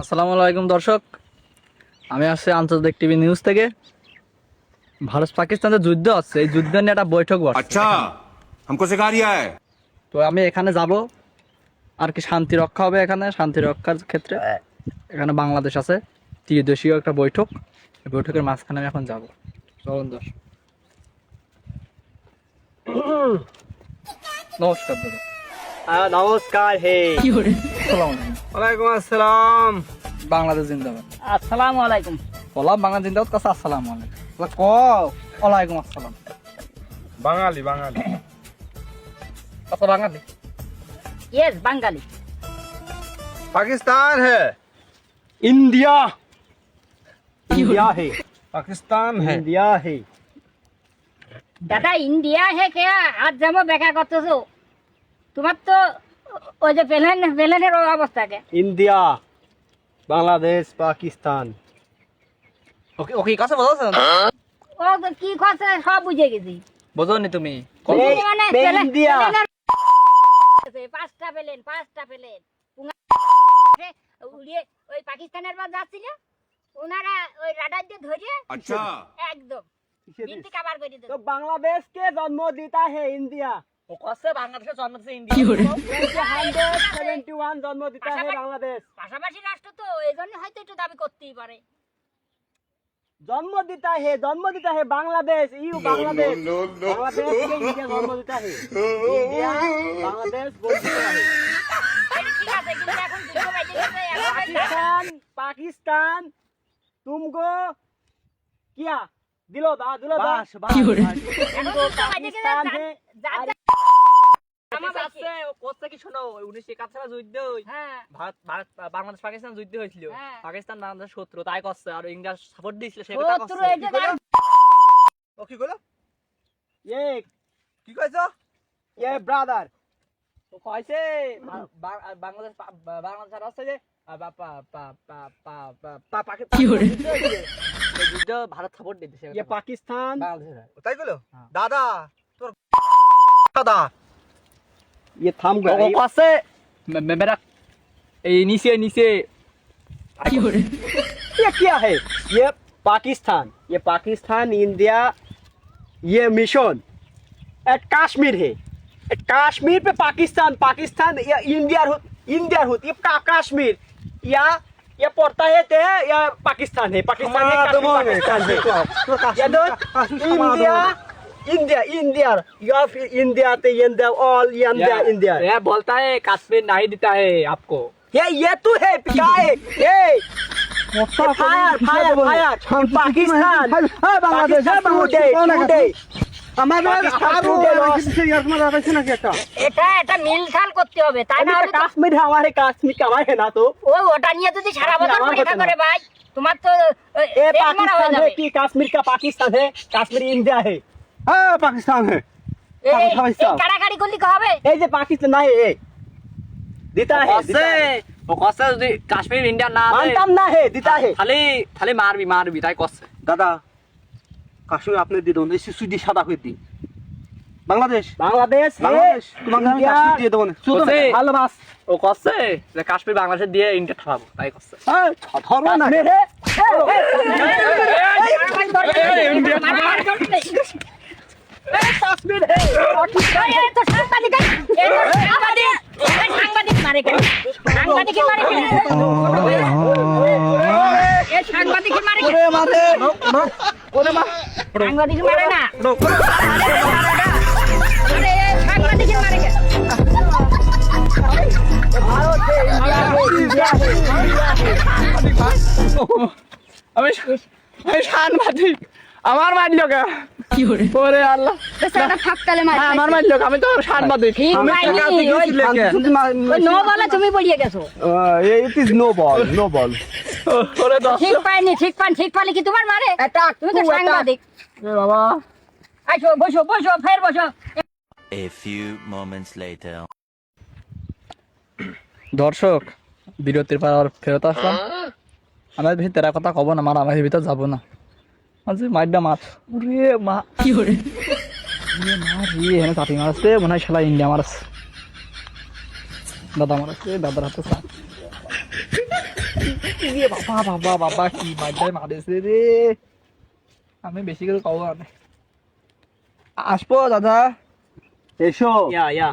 আসসালামু আলাইকুম দর্শক, আমি আসছি আন্তর্জাতিক টিভি নিউজ থেকে। ভারত পাকিস্তানের যুদ্ধ হচ্ছে, এই যুদ্ধ নিয়ে একটা বৈঠক বসছে। আচ্ছা, हमको सिखा रिया है। তো আমি এখানে যাব, আর কি শান্তি রক্ষা হবে। এখানে শান্তি রক্ষার ক্ষেত্রে এখানে বাংলাদেশ আছে, ত্রিদেশীয় একটা বৈঠক। এই বৈঠকের মাঝখানে আমি এখন যাব। চলুন দর্শক। নমস্কার দাদা। নমস্কার। হে আসসালামু আলাইকুম। ওয়ালাইকুম আসসালাম। বাংলাদেশ জিন্দাবাদ। আসসালামু আলাইকুম। বললাম বাংলাদেশ জিন্দাবাদ, কাছে আসসালামু আলাইকুম। ক ওয়ালাইকুম আসসালাম। বাঙালি বাঙালি আচ্ছা বাঙালি। ইয়েস বাঙালি। पाकिस्तान है, इंडिया इंडिया है, पाकिस्तान है, इंडिया है। দাদা ইন্ডিয়া হে কে আজ যেমন ব্যাখ্যা করতেছো, তোমার তো ওই যে প্লেনের অবস্থা কে। इंडिया, बांग्लादेश, पाकिस्तान। ওকে ওকে কাছে বলছেন? ও তো কি কথা সব বুঝে গেছি। বোঝোনি তুমি? মানে ইন্ডিয়া পাঁচটা প্লেন উড়িয়ে ওই পাকিস্তানের পর যাচ্ছিল, ওনারা ওই রাডার দিয়ে ধরে अच्छा, একদম বিনতি কাবার করে দিত। तो बांग्लादेश के जन्म देता है इंडिया। ও কাছে বাংলাদেশের জন্ম দিয়েছে ইন্ডিয়া। 171 जन्म देता है बांग्लादेश। পাশাপাশি রাষ্ট্র তো এই জন্য হয়তো একটু দাবি করতেই পারে। जन्म देता है बांग्लादेश। यू बांग्लादेश बांग्लादेश के इंडिया जन्म देता है। इंडिया बांग्लादेश बोलता है। ঠিক আছে, কিন্তু এখন যুদ্ধ বেজে গেছে, এখন पाकिस्तान पाकिस्तान तुमको क्या दिलो दा বাস বাস এখন যুদ্ধ বেজে গেছে, पाकिस्तान है। আমার বাচ্চা। ও কোথা কি শোনো, 1971 সালে যুদ্ধ হ্যাঁ বাংলাদেশ পাকিস্তান যুদ্ধ হয়েছিল। হ্যাঁ। পাকিস্তান বাংলাদেশ শত্রু, তাই করছে। আর ইন্ডিয়া সাপোর্ট দিয়েছিল, সে কথা শত্রু করছে। এই যে তার ओ की बोलो ये की কইছো ये ब्रादर ও কইছে বাংলাদেশ বাংলাদেশ আছে যে যুদ্ধ ভারত সাপোর্ট দিয়েছে। ये पाकिस्तान বাংলাদেশ তাই বলো হ্যাঁ। দাদা তোর দাদা ये থাম ও गया কইছে মেরা এই নিচে নিচে ये क्या है ये पाकिस्तान इंडिया ये मिशन एट कश्मीर है एट कश्मीर पे पाकिस्तान या इंडिया होती ये कश्मीर या ये पड़ता है ते या पाकिस्तान है पाकिस्तान है ये दो इंडिया या फिर इंडिया ते इंडिया ऑल इंडिया ये बोलता है कश्मीर नहीं देता है आपको। ये तो है क्या है ये फायर पाकिस्तान बांग्लादेश टुडे এটা মিলখাল করতে হবে, তাই না? কাশ্মীর हमारे कश्मीर का है ना तो ওটা নিয়ে যদি সারা বছর আমার পরীক্ষা কথা না। করে ভাই, তোমার তো ये দেশ মারা হয়ে पाकिस्तान है যাবে। कि कश्मीर का पाकिस्तान है कश्मीर इंडिया है हाँ पाकिस्तान है এই পাকিস্তান। কাড়াকাড়ি করলে কি হবে? ये जो पाकिस्तान नहीं है देता है ও কইছে যদি কাশ্মীর ইন্ডিয়া না দেয় मानता ना है देता है খালি খালি মারবি তাই কইছে। दादा কাশ্মীর আপনি দিয়ে দেন এই সুদি সাদা করে দিন বাংলাদেশ তোমাকে আমি কাশ্মীর দিয়ে দেবো না শুধু কইছে, ভালোবাস ও কইছে যে কাশ্মীর বাংলাদেশ দিয়ে ইন্ডিয়া ঠাপাবো, তাই কইছে। ধরো না রে কাশ্মীর হে এই তো সাংবাদিক মারে কেন? সাংবাদিক মারে কেন? এই সাংবাদিক মারে কেন? সাংবাদিক মারে না। আরে এই সাংবাদিক মারে কেন? আমি সাংবাদিক, আমার মারলো কে? ওরে আল্লাহ, বেচারা ফাঁকতালে মারে। আমার মারলো কে? আমি তো সাংবাদিক। ঠিক পাইনি, ওই নো বলে তুমি পড়িয়ে গেছো। ইট ইজ নো বল ওরে দশ ঠিক পাইনি, ঠিক পাইলে কি তোমার মারে? তুমি তো সাংবাদিক। বাবা। আসো বসো ফের বসো। A few moments later. দর্শক, বিরতির পর আবার ফেরত আসলাম। আমার ভিতরে কথা কব না, আমার ভিতর যাবো না। আজ মাইডা মাছ ওরে মা কি করে চাটি মারছে, মনে হয় শালা ইন্ডিয়া মারছে। দাদা মারছে, দাদার হাতে রে বাবা বাবা বাবা কি মাইটাই মারেছে রে আমি বেশি করে কব না আসবো দাদা এসো ইয়া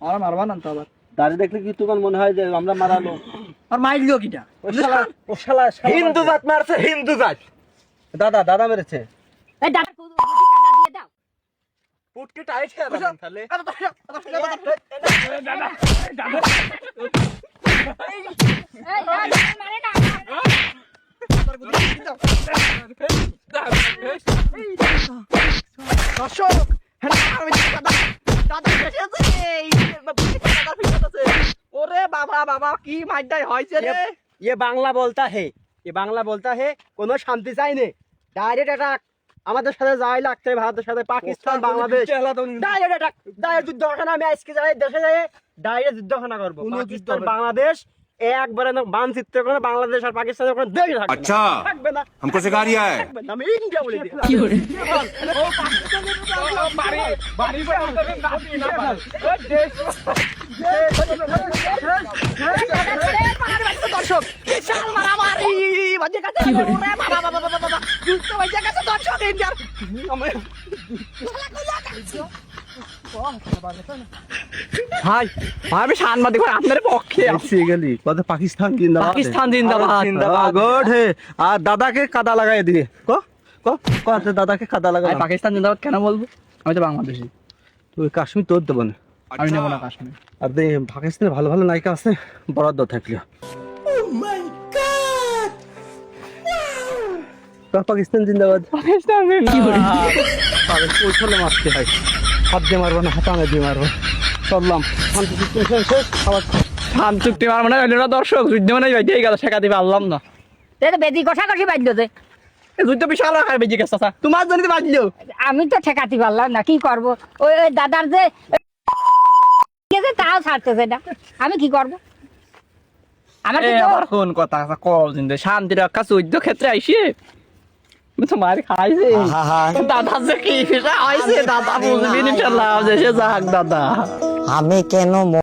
আর মারবা না তো আবার দাঁড়িয়ে দেখলে কি তোমার মনে হয় যে আমরা মারালো আর মাইরলো কিটা ও শালা হিন্দু জাত মারছে হিন্দু জাত দাদা মেরেছে এই দাদা গুটি কাটা দিয়ে দাও পুটকে টাইট খেয়ে দাও তাহলে এই মারে না দর্শক দাদা ওরে বাবা বাবা কি মাইটাই হয়েছে রে ये बांग्ला बोलता है কোনো শান্তি চাই নে ডাইরেক্ট অ্যাটাক আমাদের সাথে যাই লাগছে ভারতের সাথে Pakistan Bangladesh direct attack direct যুদ্ধখানা আমি আজকে যাই দেশে যাই ডাইরেক্ট যুদ্ধখানা করব পাকিস্তান বাংলাদেশ একবারে না মানচিত্র করে বাংলাদেশ আর পাকিস্তানের কোনো দেশ থাকবে अच्छा থাকবে না हमको सिखा रिया है থাকবে না আমি ইন্ডিয়া বলে দিই কি করে দর্শক বিশাল মারামারি বাজে কাছে ওরে বাবা বাবা বাবা বাবা যুদ্ধ বাজে কাছে দর্শক ইন্ডিয়ার ভাই আমি সাংবাদিক আপনার পক্ষে গেলি কত পাকিস্তান জিন্দাবাদ পাকিস্তান জিন্দাবাদ গুড হে আর দাদাকে কাদা লাগাই দিয়ে কত দাদাকে কাদা আমি লাগাই পাকিস্তান জিন্দাবাদ কেন বলবো আমি তো বাংলাদেশি তুই কাশ্মীর তোর দেবো না আমি নেবো না কাশ্মীর আর পাকিস্তানে ভালো ভালো নায়িকা আছে বরাদ্দ থাকলে পাকিস্তান জিন্দাবাদ পাকিস্তান পৌঁছলে মারতে হয় হাত দিয়ে মারবো না হাতানে দিয়ে মারবো চললাম শান্তি সিচুয়েশন শেষ খাবার শান চুক্তি মারবো না হইলো না দর্শক যুদ্ধ মানে বাইতেই গেল শেখাতে পারলাম না এই তো বেদি কষাকষি বাজলো যে এই যুদ্ধ বিশাল আকার বেজে গেছে চাচা তোমার জন্য বাজলো আমি তো ঠেকাতে পারলাম না কি করব ওই ওই দাদার যে গেছে তাও ছাড়তেছে না আমি কি করব আমার কি তো- আবার কোন কথা আছে কল জিন্দে শান্তি রক্ষা যুদ্ধ ক্ষেত্রে আইসি তো মার খাইছে দাদা যে কি আইছে দাদা বুঝবি ইনশাআল্লাহ দেশে যাক দাদা আমি কেন